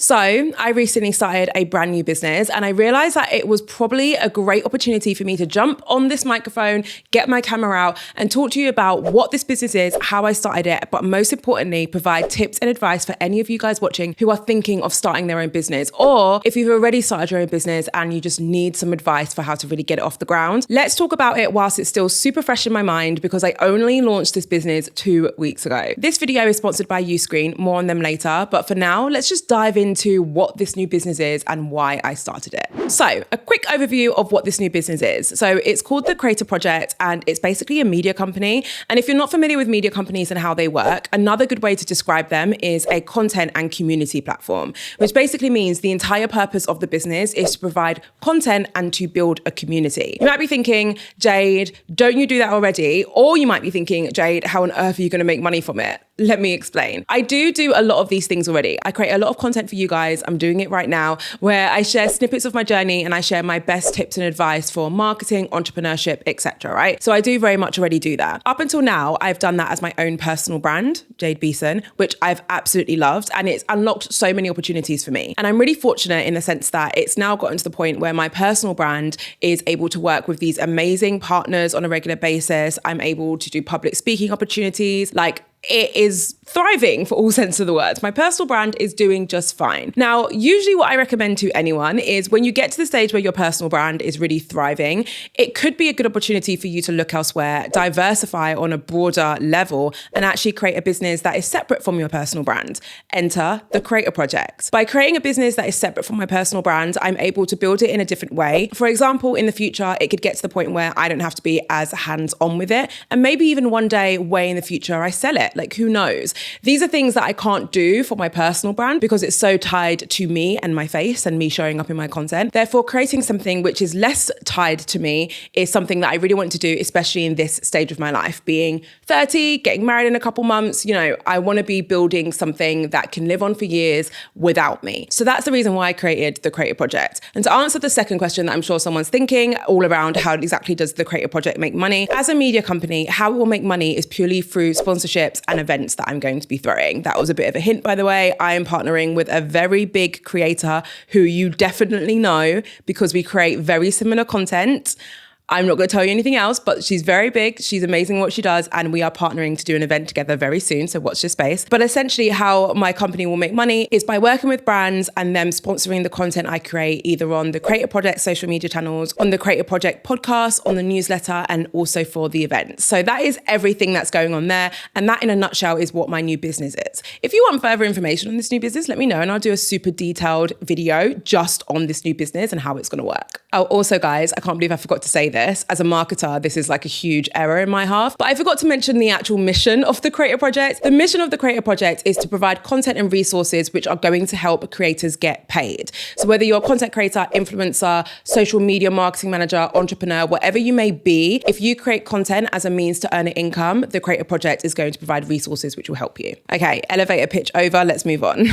So I recently started a brand new business and I realized that it was probably a great opportunity for me to jump on this microphone, get my camera out and talk to you about what this business is, how I started it, but most importantly, provide tips and advice for any of you guys watching who are thinking of starting their own business, or if you've already started your own business and you just need some advice for how to really get it off the ground. Let's talk about it whilst it's still super fresh in my mind because I only launched this business 2 weeks ago. This video is sponsored by Uscreen, more on them later, but for now, let's just dive into what this new business is and why I started it. So a quick overview of what this new business is. So it's called The Creator Project and it's basically a media company. And if you're not familiar with media companies and how they work, another good way to describe them is a content and community platform, which basically means the entire purpose of the business is to provide content and to build a community. You might be thinking, Jade, don't you do that already? Or you might be thinking, Jade, how on earth are you going to make money from it? Let me explain. I do a lot of these things already. I create a lot of content for you guys. I'm doing it right now where I share snippets of my journey and I share my best tips and advice for marketing, entrepreneurship, etc. Right? So I do very much already do that. Up until now, I've done that as my own personal brand, Jade Beeson, which I've absolutely loved and it's unlocked so many opportunities for me. And I'm really fortunate in the sense that it's now gotten to the point where my personal brand is able to work with these amazing partners on a regular basis. I'm able to do public speaking opportunities. It is thriving for all sense of the words. My personal brand is doing just fine. Now, usually what I recommend to anyone is when you get to the stage where your personal brand is really thriving, it could be a good opportunity for you to look elsewhere, diversify on a broader level, and actually create a business that is separate from your personal brand. Enter the Creator Project. By creating a business that is separate from my personal brand, I'm able to build it in a different way. For example, in the future, it could get to the point where I don't have to be as hands-on with it. And maybe even one day, way in the future, I sell it. Who knows? These are things that I can't do for my personal brand because it's so tied to me and my face and me showing up in my content. Therefore, creating something which is less tied to me is something that I really want to do, especially in this stage of my life. Being 30, getting married in a couple months, I want to be building something that can live on for years without me. So that's the reason why I created the Creator Project. And to answer the second question that I'm sure someone's thinking all around how exactly does the Creator Project make money? As a media company, how it will make money is purely through sponsorships and events that I'm going to be throwing. That was a bit of a hint, by the way. I am partnering with a very big creator who you definitely know because we create very similar content. I'm not going to tell you anything else, but she's very big. She's amazing at what she does. And we are partnering to do an event together very soon. So watch this space. But essentially how my company will make money is by working with brands and them sponsoring the content I create either on the Creator Project social media channels, on the Creator Project podcast, on the newsletter, and also for the events. So that is everything that's going on there. And that in a nutshell is what my new business is. If you want further information on this new business, let me know and I'll do a super detailed video just on this new business and how it's going to work. Oh, also guys, I can't believe I forgot to say this. As a marketer, this is like a huge error in my half, but I forgot to mention the actual mission of the Creator Project. The mission of the Creator Project is to provide content and resources which are going to help creators get paid. So whether you're a content creator, influencer, social media marketing manager, entrepreneur, whatever you may be, if you create content as a means to earn an income, the Creator Project is going to provide resources which will help you. Okay, elevator pitch over, let's move on.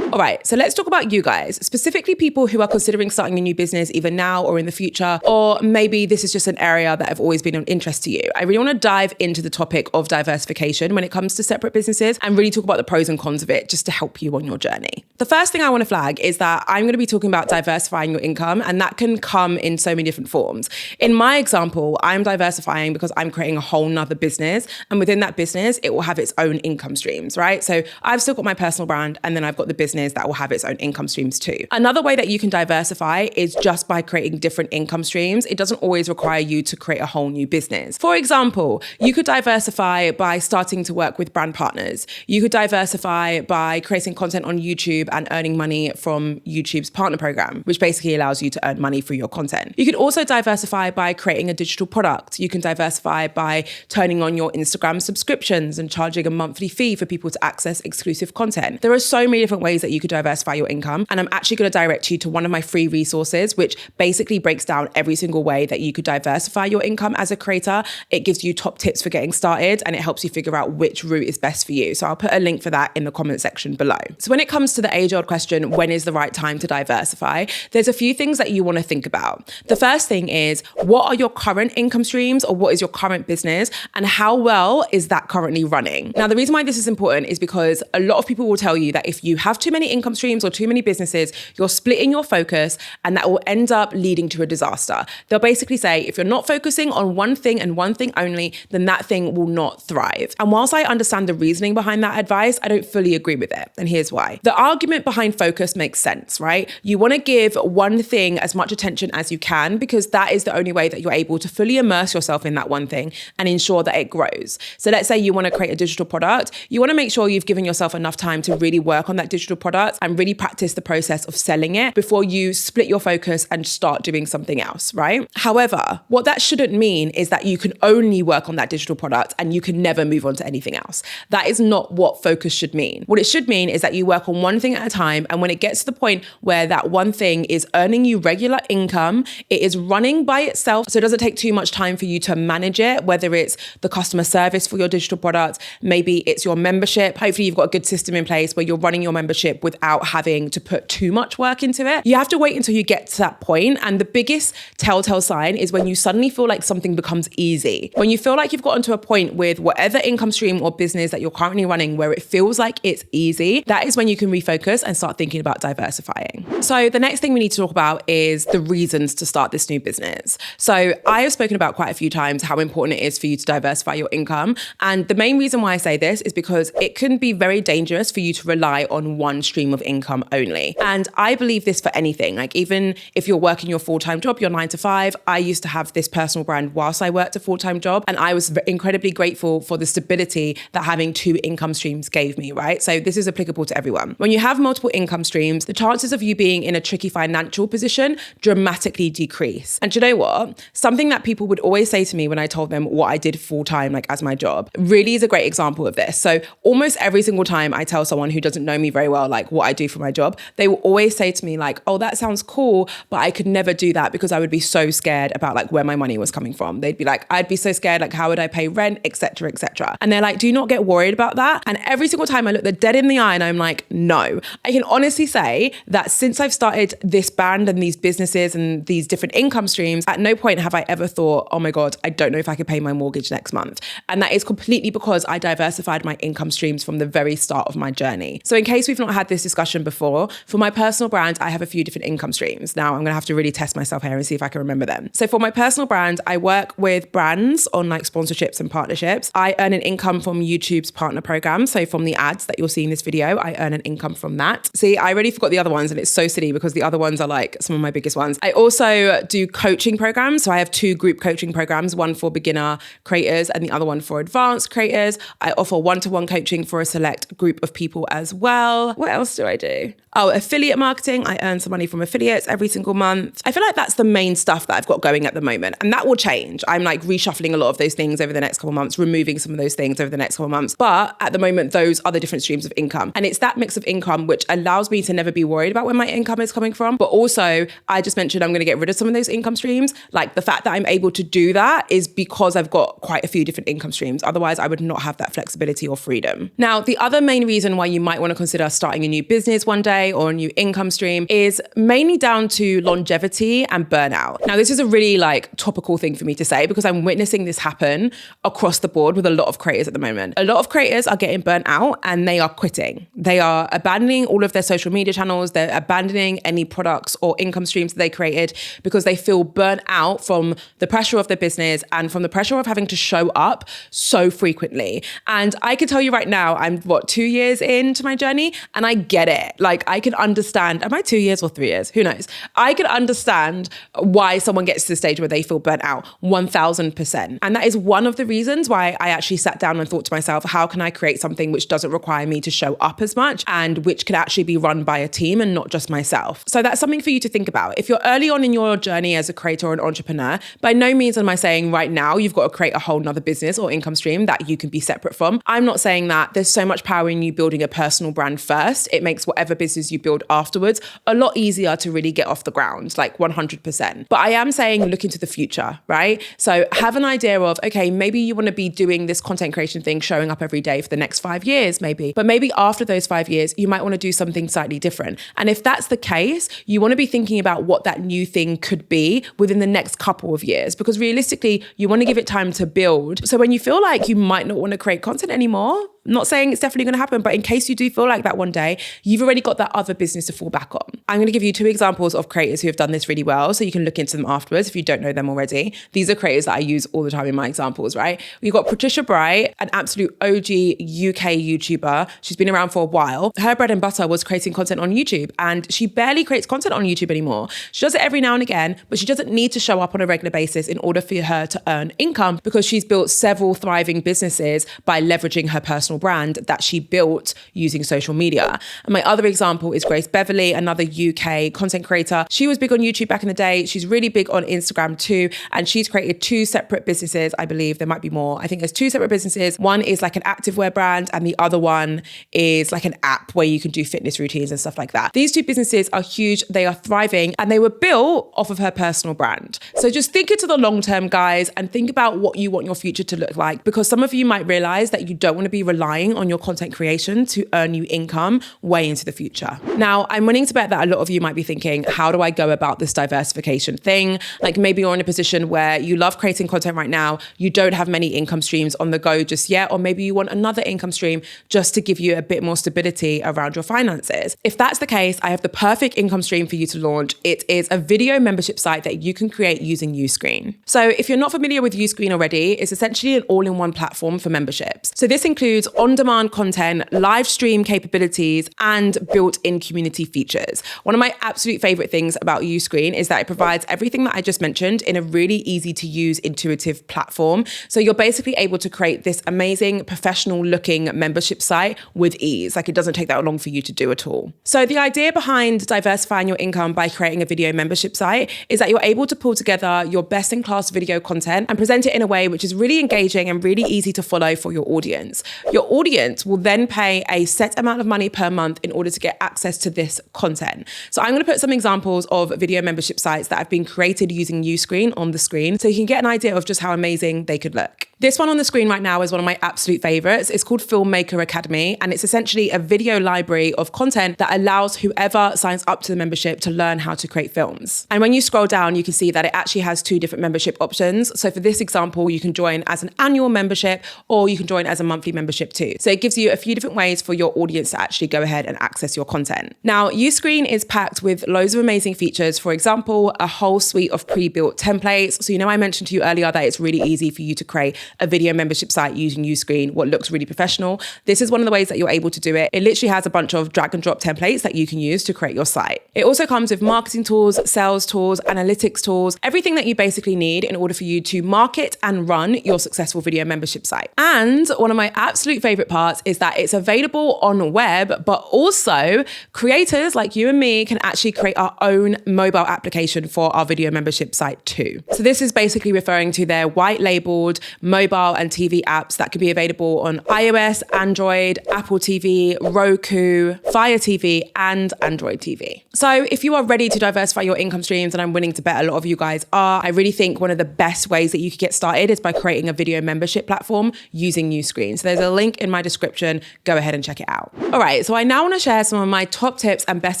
All right, so let's talk about you guys, specifically people who are considering starting a new business either now or in the future, or maybe this is just an area that have always been of interest to you. I really want to dive into the topic of diversification when it comes to separate businesses and really talk about the pros and cons of it just to help you on your journey. The first thing I want to flag is that I'm going to be talking about diversifying your income, and that can come in so many different forms. In my example, I'm diversifying because I'm creating a whole nother business, and within that business, it will have its own income streams, right? So I've still got my personal brand, and then I've got the business that will have its own income streams too. Another way that you can diversify is just by creating different income streams. It doesn't always require you to create a whole new business. For example, you could diversify by starting to work with brand partners. You could diversify by creating content on YouTube and earning money from YouTube's partner program, which basically allows you to earn money through your content. You could also diversify by creating a digital product. You can diversify by turning on your Instagram subscriptions and charging a monthly fee for people to access exclusive content. There are so many different ways that you could diversify your income. And I'm actually going to direct you to one of my free resources, which basically breaks down every single way that you could diversify your income as a creator. It gives you top tips for getting started and it helps you figure out which route is best for you. So I'll put a link for that in the comment section below. So when it comes to the age-old question, when is the right time to diversify? There's a few things that you want to think about. The first thing is, what are your current income streams, or what is your current business, and how well is that currently running? Now, the reason why this is important is because a lot of people will tell you that if you have too many income streams or too many businesses, you're splitting your focus and that will end up leading to a disaster. They'll basically say, if you're not focusing on one thing and one thing only, then that thing will not thrive. And whilst I understand the reasoning behind that advice, I don't fully agree with it. And here's why. The argument behind focus makes sense, right? You want to give one thing as much attention as you can because that is the only way that you're able to fully immerse yourself in that one thing and ensure that it grows. So let's say you want to create a digital product. You want to make sure you've given yourself enough time to really work on that digital product and really practice the process of selling it before you split your focus and start doing something else, right? However, what that shouldn't mean is that you can only work on that digital product and you can never move on to anything else. That is not what focus should mean. What it should mean is that you work on one thing at a time, and when it gets to the point where that one thing is earning you regular income, it is running by itself, so it doesn't take too much time for you to manage it, whether it's the customer service for your digital product, maybe it's your membership. Hopefully you've got a good system in place where you're running your membership without having to put too much work into it. You have to wait until you get to that point, and the biggest telltale sign is when you suddenly feel like something becomes easy. When you feel like you've gotten to a point with whatever income stream or business that you're currently running where it feels like it's easy, that is when you can refocus and start thinking about diversifying. So the next thing we need to talk about is the reasons to start this new business. So I have spoken about quite a few times how important it is for you to diversify your income. And the main reason why I say this is because it can be very dangerous for you to rely on one stream of income only. And I believe this for anything. Like even if you're working your full-time job, your 9 to 5, I used to have this personal brand whilst I worked a full-time job. And I was incredibly grateful for the stability that having 2 income streams gave me, right? So this is applicable to everyone. When you have multiple income streams, the chances of you being in a tricky financial position dramatically decrease. And do you know what? Something that people would always say to me when I told them what I did full-time, like as my job, really is a great example of this. So almost every single time I tell someone who doesn't know me very well, like what I do for my job, they will always say to me like, oh, that sounds cool, but I could never do that because I would be so scared about like where my money was coming from. They'd be like, I'd be so scared, like how would I pay rent, etc., etc. And they're like, do you not get worried about that? And every single time I look them dead in the eye and I'm like, no. I can honestly say that since I've started this brand and these businesses and these different income streams, at no point have I ever thought, oh my God, I don't know if I could pay my mortgage next month. And that is completely because I diversified my income streams from the very start of my journey. So in case we've not had this discussion before, for my personal brand, I have a few different income streams. Now I'm going to have to really test myself here and see if I can remember them. So for my personal brand, I work with brands on like sponsorships and partnerships. I earn an income from YouTube's partner program. So from the ads that you'll see in this video, I earn an income from that. See, I already forgot the other ones and it's so silly because the other ones are like some of my biggest ones. I also do coaching programs. So I have 2 group coaching programs, one for beginner creators and the other one for advanced creators. I offer one-to-one coaching for a select group of people as well. What else do I do? Oh, affiliate marketing. I earn some money from affiliates every single month. I feel like that's the main stuff that I've got going at the moment. And that will change. I'm like reshuffling a lot of those things over the next couple of months, removing some of those things over the next couple of months. But at the moment, those are the different streams of income. And it's that mix of income which allows me to never be worried about where my income is coming from. But also, I just mentioned I'm going to get rid of some of those income streams. Like the fact that I'm able to do that is because I've got quite a few different income streams. Otherwise, I would not have that flexibility or freedom. Now, the other main reason why you might want to consider starting a new business one day or a new income stream is mainly down to longevity and burnout. Now, this is a really like topical thing for me to say because I'm witnessing this happen across the board with a lot of creators at the moment. A lot of creators are getting burnt out and they are quitting. They are abandoning all of their social media channels. They're abandoning any products or income streams that they created because they feel burnt out from the pressure of their business and from the pressure of having to show up so frequently. And I can tell you right now, I'm 2 years into my journey and I get it. Like I can understand, am I 2 years or 3 years? Who knows? I can understand why someone gets to the stage where they feel burnt out 1000%. And that is one of the reasons why I actually sat down and thought to myself, how can I create something which doesn't require me to show up as much and which can actually be run by a team and not just myself? So that's something for you to think about. If you're early on in your journey as a creator or an entrepreneur, by no means am I saying right now you've got to create a whole nother business or income stream that you can be separate from. I'm not saying that. There's so much power in you building a personal brand first. It makes whatever business you build afterwards a lot easier to really get off the ground, like 100%. But I am saying look look into the future, right? So have an idea of, okay, maybe you want to be doing this content creation thing, showing up every day for the next 5 years, maybe. But maybe after those 5 years, you might want to do something slightly different. And if that's the case, you want to be thinking about what that new thing could be within the next couple of years, because realistically, you want to give it time to build. So when you feel like you might not want to create content anymore, I'm not saying it's definitely going to happen, but in case you do feel like that one day, you've already got that other business to fall back on. I'm going to give you 2 examples of creators who have done this really well, so you can look into them afterwards if you don't know them already. These are creators that I use all the time in my examples, right? We've got Patricia Bright, an absolute OG UK YouTuber. She's been around for a while. Her bread and butter was creating content on YouTube, and she barely creates content on YouTube anymore. She does it every now and again, but she doesn't need to show up on a regular basis in order for her to earn income, because she's built several thriving businesses by leveraging her personal brand that she built using social media. And my other example is Grace Beverly, another UK content creator. She was big on YouTube back in the day. She's really big on Instagram too. And she's created 2 separate businesses. I believe there might be more. I think there's 2 separate businesses. One is like an activewear brand, and the other one is like an app where you can do fitness routines and stuff like that. These 2 businesses are huge. They are thriving, and they were built off of her personal brand. So just think into the long term, guys, and think about what you want your future to look like, because some of you might realize that you don't want to be relying on your content creation to earn you income way into the future. Now, I'm willing to bet that a lot of you might be thinking, how do I go about this diversification thing? Like maybe you're in a position where you love creating content right now, you don't have many income streams on the go just yet, or maybe you want another income stream just to give you a bit more stability around your finances. If that's the case, I have the perfect income stream for you to launch. It is a video membership site that you can create using Uscreen. So if you're not familiar with Uscreen already, it's essentially an all-in-one platform for memberships. So this includes on-demand content, live stream capabilities, and built-in community features. One of my absolute favorite things about Uscreen is that it provides everything that I just mentioned in a really easy to use, intuitive platform. So you're basically able to create this amazing professional looking membership site with ease. Like it doesn't take that long for you to do at all. So the idea behind diversifying your income by creating a video membership site is that you're able to pull together your best in class video content and present it in a way which is really engaging and really easy to follow for your audience. Your audience will then pay a set amount of money per month in order to get access to this content. So I'm going to put some examples of video membership sites that have been created using Uscreen on the screen so you can get an idea of just how amazing they could look. This one on the screen right now is one of my absolute favorites. It's called Filmmaker Academy, and it's essentially a video library of content that allows whoever signs up to the membership to learn how to create films. And when you scroll down, you can see that it actually has 2 different membership options. So for this example, you can join as an annual membership or you can join as a monthly membership too. So it gives you a few different ways for your audience to actually go ahead and access your content. Now, Uscreen is packed with loads of amazing features. For example, a whole suite of pre-built templates. So, I mentioned to you earlier that it's really easy for you to create a video membership site using Uscreen, what looks really professional. This is one of the ways that you're able to do it. It literally has a bunch of drag and drop templates that you can use to create your site. It also comes with marketing tools, sales tools, analytics tools, everything that you basically need in order for you to market and run your successful video membership site. And one of my absolute favorite parts is that it's available on web, but also creators like you and me can actually create our own mobile application for our video membership site too. So this is basically referring to their white labeled mobile and TV apps that can be available on iOS, Android, Apple TV, Roku, Fire TV, and Android TV. So if you are ready to diversify your income streams, and I'm willing to bet a lot of you guys are, I really think one of the best ways that you could get started is by creating a video membership platform using Uscreen. So there's a link in my description. Go ahead and check it out. All right, so I now want to share some of my top tips and best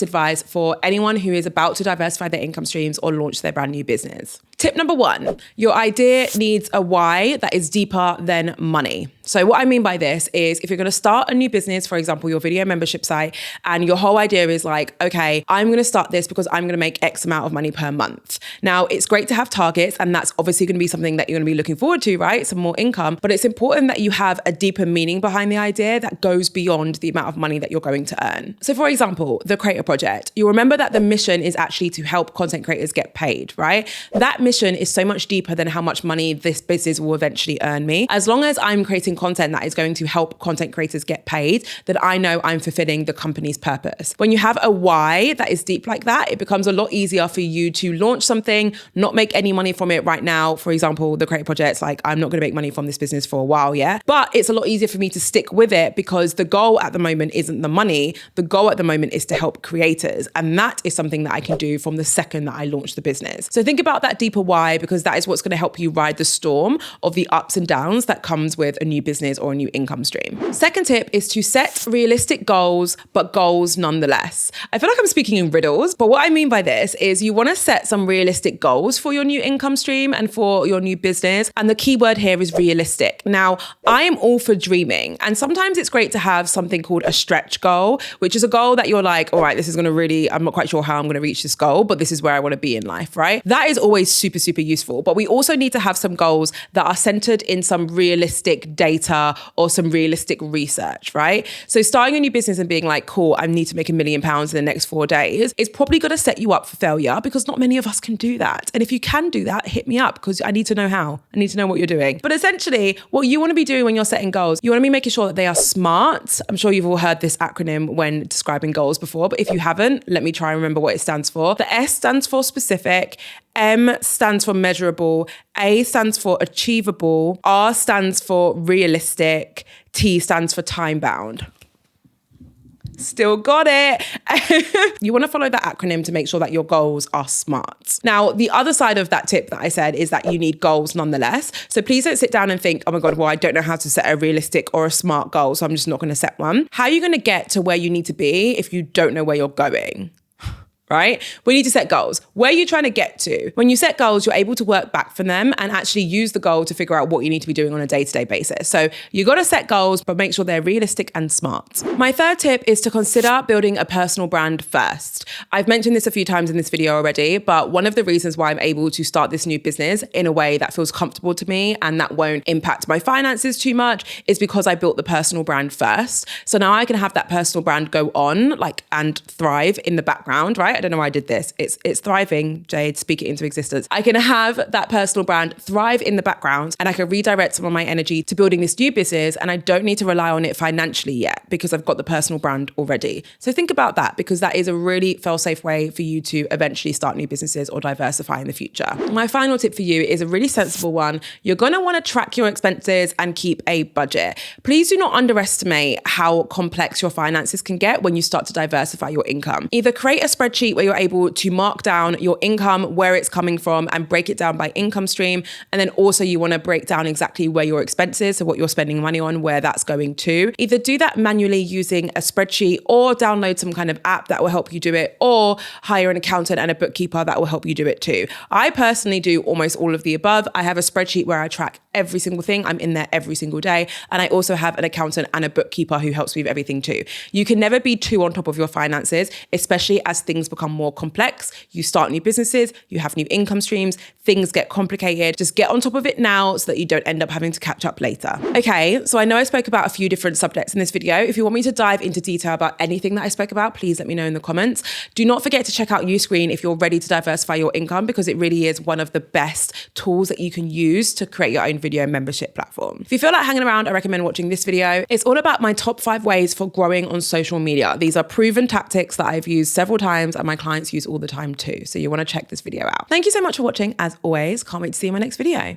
advice for anyone who is about to diversify their income streams or launch their brand new business. Tip number 1, your idea needs a why that is deeper than money. So what I mean by this is if you're going to start a new business, for example, your video membership site, and your whole idea is like, okay, I'm going to start this because I'm going to make X amount of money per month. Now, it's great to have targets, and that's obviously going to be something that you're going to be looking forward to, right? Some more income, but it's important that you have a deeper meaning behind the idea that goes beyond the amount of money that you're going to earn. So for example, the Creator Project, you'll remember that the mission is actually to help content creators get paid, right? That mission is so much deeper than how much money this business will eventually earn me. As long as I'm creating creating content that is going to help content creators get paid, then I know I'm fulfilling the company's purpose. When you have a why that is deep like that, it becomes a lot easier for you to launch something, not make any money from it right now. For example, the Create Project's like, I'm not going to make money from this business for a while, yeah? But it's a lot easier for me to stick with it because the goal at the moment isn't the money. The goal at the moment is to help creators. And that is something that I can do from the second that I launch the business. So think about that deeper why, because that is what's going to help you ride the storm of the ups and downs that comes with a new business or a new income stream. Second tip is to set realistic goals, but goals nonetheless. I feel like I'm speaking in riddles, but what I mean by this is you want to set some realistic goals for your new income stream and for your new business. And the key word here is realistic. Now, I am all for dreaming. And sometimes it's great to have something called a stretch goal, which is a goal that you're like, all right, this is going to really, I'm not quite sure how I'm going to reach this goal, but this is where I want to be in life, right? That is always super, super useful. But we also need to have some goals that are centered in some realistic data or some realistic research, right? So starting a new business and being like, cool, I need to make £1 million in the next 4 days is probably going to set you up for failure because not many of us can do that. And if you can do that, hit me up because I need to know how. I need to know what you're doing. But essentially, what you want to be doing when you're setting goals, you want to be making sure that they are SMART. I'm sure you've all heard this acronym when describing goals before, but if you haven't, let me try and remember what it stands for. The S stands for specific, M stands for measurable, A stands for achievable, R stands for realistic, T stands for time bound. Still got it. You want to follow that acronym to make sure that your goals are SMART. Now, the other side of that tip that I said is that you need goals nonetheless. So please don't sit down and think, oh my God, well, I don't know how to set a realistic or a SMART goal, so I'm just not going to set one. How are you going to get to where you need to be if you don't know where you're going? Right? We need to set goals. Where are you trying to get to? When you set goals, you're able to work back from them and actually use the goal to figure out what you need to be doing on a day-to-day basis. So you got to set goals, but make sure they're realistic and smart. My third tip is to consider building a personal brand first. I've mentioned this a few times in this video already, but one of the reasons why I'm able to start this new business in a way that feels comfortable to me and that won't impact my finances too much is because I built the personal brand first. So now I can have that personal brand go on and thrive in the background, right? I don't know why I did this. It's thriving, Jade, speak it into existence. I can have that personal brand thrive in the background and I can redirect some of my energy to building this new business and I don't need to rely on it financially yet because I've got the personal brand already. So think about that because that is a really fail-safe way for you to eventually start new businesses or diversify in the future. My final tip for you is a really sensible one. You're going to want to track your expenses and keep a budget. Please do not underestimate how complex your finances can get when you start to diversify your income. Either create a spreadsheet where you're able to mark down your income, where it's coming from, and break it down by income stream. And then also you want to break down exactly where your expenses, so what you're spending money on, where that's going to. Either do that manually using a spreadsheet or download some kind of app that will help you do it, or hire an accountant and a bookkeeper that will help you do it too. I personally do almost all of the above. I have a spreadsheet where I track every single thing. I'm in there every single day. And I also have an accountant and a bookkeeper who helps me with everything too. You can never be too on top of your finances, especially as things become more complex. You start new businesses, you have new income streams, things get complicated. Just get on top of it now so that you don't end up having to catch up later. Okay, so I know I spoke about a few different subjects in this video. If you want me to dive into detail about anything that I spoke about, please let me know in the comments. Do not forget to check out Uscreen if you're ready to diversify your income because it really is one of the best tools that you can use to create your own video membership platform. If you feel like hanging around, I recommend watching this video. It's all about my top 5 ways for growing on social media. These are proven tactics that I've used several times and my clients use all the time too. So you want to check this video out. Thank you so much for watching. As always, can't wait to see you in my next video.